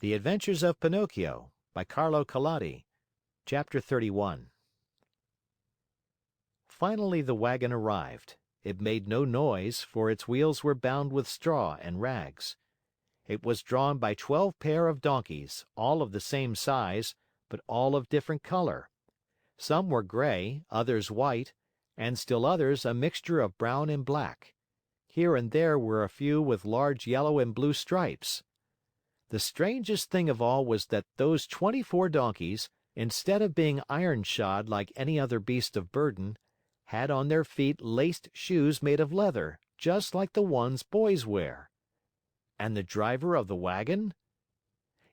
The Adventures of Pinocchio by Carlo Collodi. Chapter 31. Finally the wagon arrived. It made no noise, for its wheels were bound with straw and rags. It was drawn by 12 pair of donkeys, all of the same size, but all of different color. Some were gray, others white, and still others a mixture of brown and black. Here and there were a few with large yellow and blue stripes. The strangest thing of all was that those 24 donkeys, instead of being iron shod like any other beast of burden, had on their feet laced shoes made of leather, just like the ones boys wear. And the driver of the wagon?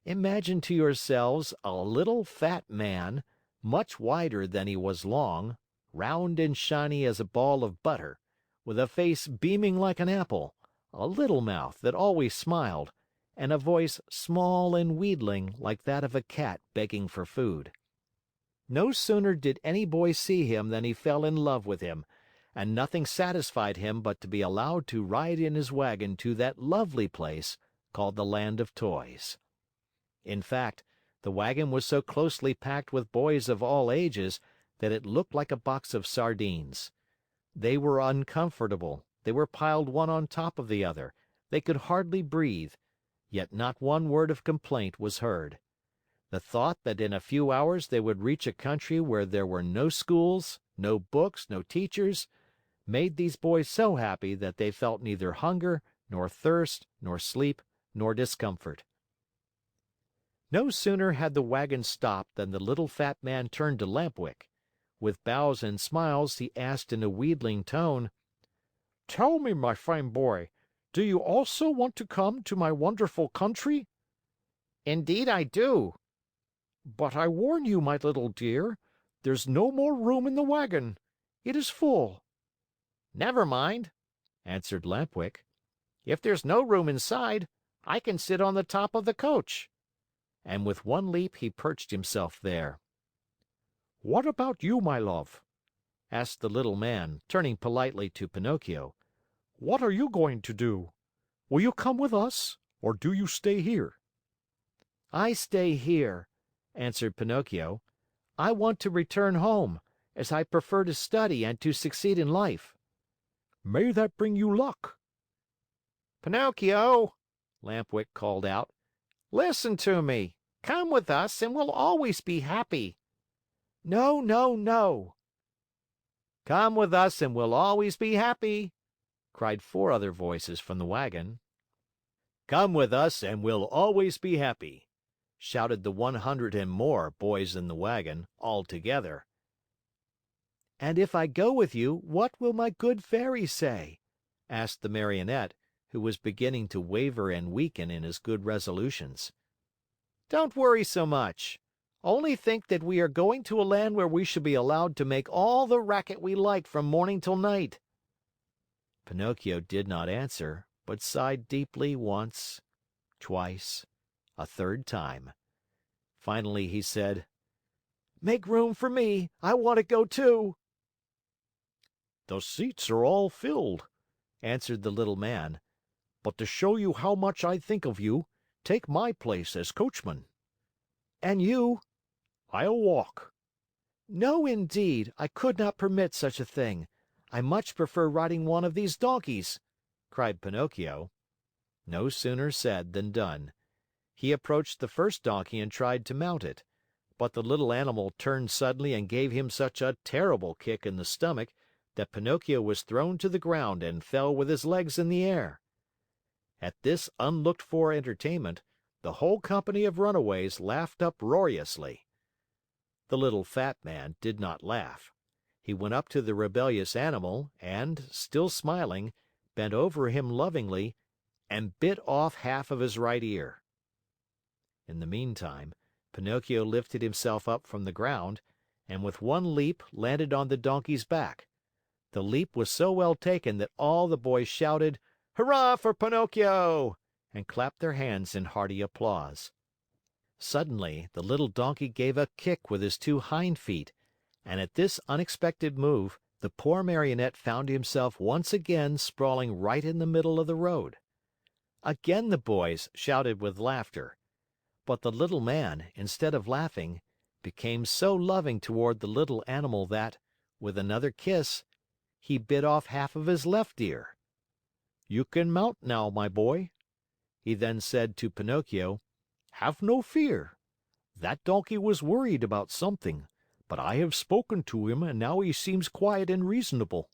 Imagine to yourselves a little fat man, much wider than he was long, round and shiny as a ball of butter, with a face beaming like an apple, a little mouth that always smiled, and a voice small and wheedling like that of a cat begging for food. No sooner did any boy see him than he fell in love with him, and nothing satisfied him but to be allowed to ride in his wagon to that lovely place called the Land of Toys. In fact, the wagon was so closely packed with boys of all ages that it looked like a box of sardines. They were uncomfortable, they were piled one on top of the other, they could hardly breathe, yet not one word of complaint was heard. The thought that in a few hours they would reach a country where there were no schools, no books, no teachers, made these boys so happy that they felt neither hunger, nor thirst, nor sleep, nor discomfort. No sooner had the wagon stopped than the little fat man turned to Lampwick. With bows and smiles, he asked in a wheedling tone, "Tell me, my fine boy, do you also want to come to my wonderful country?" "Indeed I do." "But I warn you, my little dear, there's no more room in the wagon. It is full." "Never mind," answered Lampwick. "If there's no room inside, I can sit on the top of the coach." And with one leap he perched himself there. "What about you, my love?" asked the little man, turning politely to Pinocchio. "What are you going to do? Will you come with us, or do you stay here?" "I stay here," answered Pinocchio. "I want to return home, as I prefer to study and to succeed in life." "May that bring you luck." "Pinocchio," Lampwick called out, "listen to me. Come with us and we'll always be happy." "No, no, no." "Come with us and we'll always be happy," cried 4 other voices from the wagon. "Come with us and we'll always be happy," shouted the 100 and more boys in the wagon, all together. "And if I go with you, what will my good Fairy say?" asked the Marionette, who was beginning to waver and weaken in his good resolutions. "Don't worry so much. Only think that we are going to a land where we shall be allowed to make all the racket we like from morning till night." Pinocchio did not answer, but sighed deeply once, twice, a third time. Finally he said, "Make room for me. I want to go too." "The seats are all filled," answered the little man. "But to show you how much I think of you, take my place as coachman." "And you?" "I'll walk." "No, indeed, I could not permit such a thing. I much prefer riding one of these donkeys," cried Pinocchio. No sooner said than done. He approached the first donkey and tried to mount it. But the little animal turned suddenly and gave him such a terrible kick in the stomach that Pinocchio was thrown to the ground and fell with his legs in the air. At this unlooked for entertainment, the whole company of runaways laughed uproariously. The little fat man did not laugh. He went up to the rebellious animal and, still smiling, bent over him lovingly and bit off half of his right ear. In the meantime, Pinocchio lifted himself up from the ground and with one leap landed on the donkey's back. The leap was so well taken that all the boys shouted, "Hurrah for Pinocchio!" and clapped their hands in hearty applause. Suddenly, the little donkey gave a kick with his 2 hind feet, and at this unexpected move, the poor Marionette found himself once again sprawling right in the middle of the road. Again the boys shouted with laughter. But the little man, instead of laughing, became so loving toward the little animal that, with another kiss, he bit off half of his left ear. "You can mount now, my boy." He then said to Pinocchio, "Have no fear. That donkey was worried about something, but I have spoken to him and now he seems quiet and reasonable."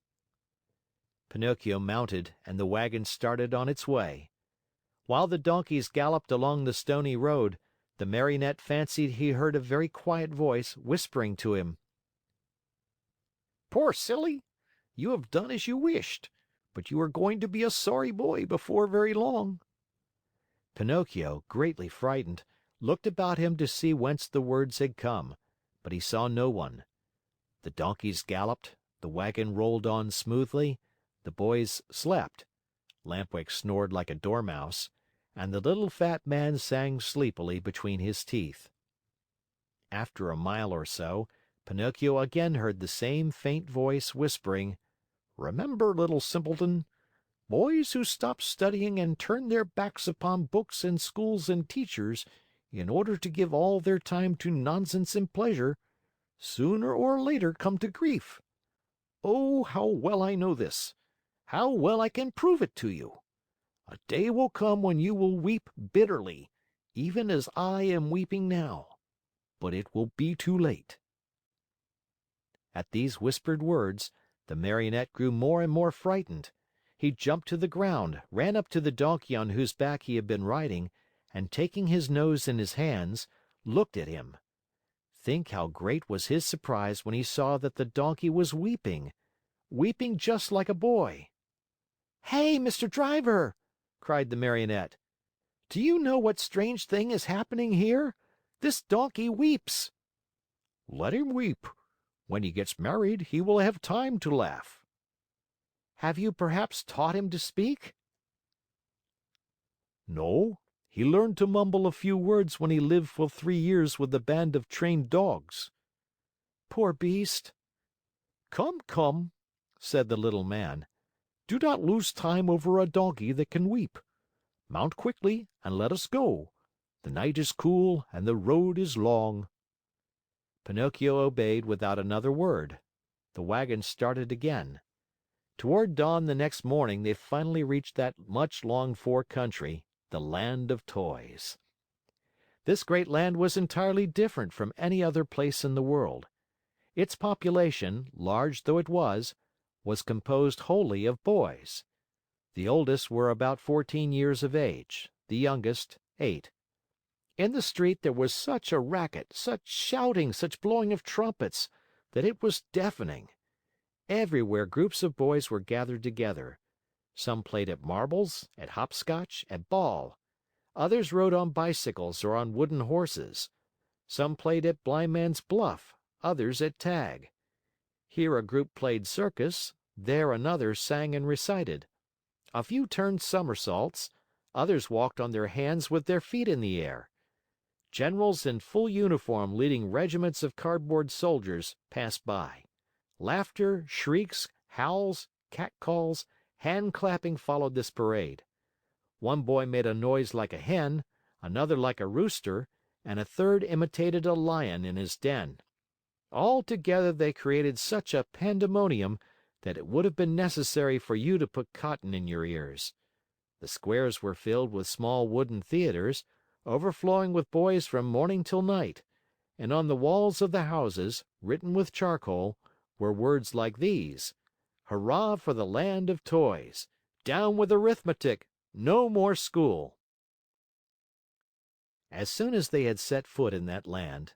Pinocchio mounted and the wagon started on its way. While the donkeys galloped along the stony road, the Marionette fancied he heard a very quiet voice whispering to him: "Poor silly! You have done as you wished, but you are going to be a sorry boy before very long." Pinocchio, greatly frightened, looked about him to see whence the words had come, but he saw no one. The donkeys galloped, the wagon rolled on smoothly, the boys slept, Lampwick snored like a dormouse, and the little fat man sang sleepily between his teeth. After a mile or so, Pinocchio again heard the same faint voice whispering, "Remember, little simpleton, boys who stop studying and turn their backs upon books and schools and teachers in order to give all their time to nonsense and pleasure, sooner or later come to grief. Oh, how well I know this! How well I can prove it to you! A day will come when you will weep bitterly, even as I am weeping now, but it will be too late." At these whispered words, the Marionette grew more and more frightened. He jumped to the ground, ran up to the donkey on whose back he had been riding, and taking his nose in his hands, looked at him. Think how great was his surprise when he saw that the donkey was weeping, weeping just like a boy. "Hey, Mr. Driver!" cried the Marionette. "Do you know what strange thing is happening here? This donkey weeps." "Let him weep. When he gets married, he will have time to laugh." "Have you perhaps taught him to speak?" "No, he learned to mumble a few words when he lived for 3 years with a band of trained dogs." "Poor beast!" "Come, come," said the little man. "Do not lose time over a donkey that can weep. Mount quickly and let us go. The night is cool and the road is long." Pinocchio obeyed without another word. The wagon started again. Toward dawn the next morning, they finally reached that much longed for country, the Land of Toys. This great land was entirely different from any other place in the world. Its population, large though it was composed wholly of boys. The oldest were about 14 years of age, the youngest 8. In the street there was such a racket, such shouting, such blowing of trumpets, that it was deafening. Everywhere groups of boys were gathered together. Some played at marbles, at hopscotch, at ball. Others rode on bicycles or on wooden horses. Some played at blindman's buff, others at tag. Here a group played circus, there another sang and recited. A few turned somersaults, others walked on their hands with their feet in the air. Generals in full uniform leading regiments of cardboard soldiers passed by. Laughter, shrieks, howls, catcalls, hand clapping followed this parade. One boy made a noise like a hen, another like a rooster, and a third imitated a lion in his den. All together they created such a pandemonium that it would have been necessary for you to put cotton in your ears. The squares were filled with small wooden theaters, overflowing with boys from morning till night, and on the walls of the houses, written with charcoal, were words like these: "Hurrah for the Land of Toys! Down with arithmetic! No more school!" As soon as they had set foot in that land,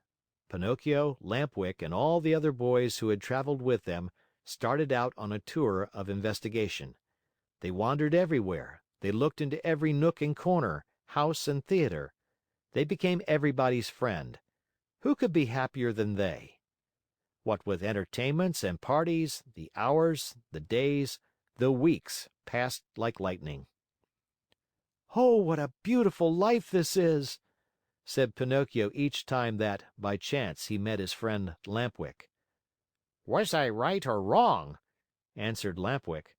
Pinocchio, Lampwick, and all the other boys who had traveled with them started out on a tour of investigation. They wandered everywhere, they looked into every nook and corner, house and theater. They became everybody's friend. Who could be happier than they? What with entertainments and parties, the hours, the days, the weeks passed like lightning. "Oh, what a beautiful life this is!" said Pinocchio each time that, by chance, he met his friend Lampwick. "Was I right or wrong?" answered Lampwick.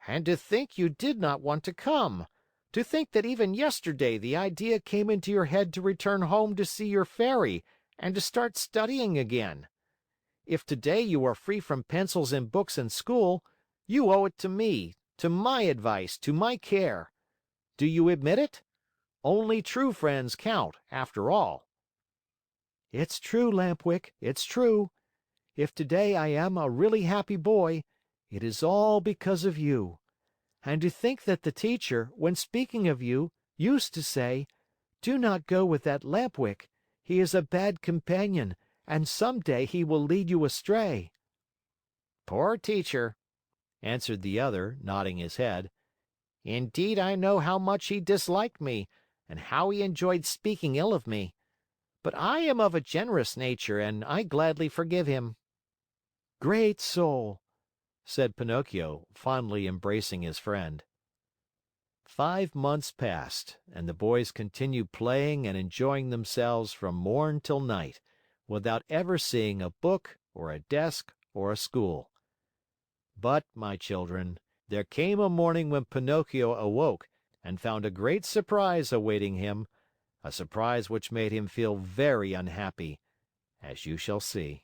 "And to think you did not want to come! To think that even yesterday the idea came into your head to return home to see your fairy and to start studying again. If today you are free from pencils and books and school, you owe it to me, to my advice, to my care. Do you admit it? Only true friends count, after all." "It's true, Lampwick, it's true. If today I am a really happy boy, it is all because of you. And to think that the teacher, when speaking of you, used to say, 'Do not go with that Lampwick. He is a bad companion, and some day he will lead you astray.'" "Poor teacher," answered the other, nodding his head. "Indeed, I know how much he disliked me and how he enjoyed speaking ill of me. But I am of a generous nature and I gladly forgive him." "Great soul!" said Pinocchio, fondly embracing his friend. 5 months passed, and the boys continued playing and enjoying themselves from morn till night, without ever seeing a book or a desk or a school. But, my children, there came a morning when Pinocchio awoke and found a great surprise awaiting him, a surprise which made him feel very unhappy, as you shall see.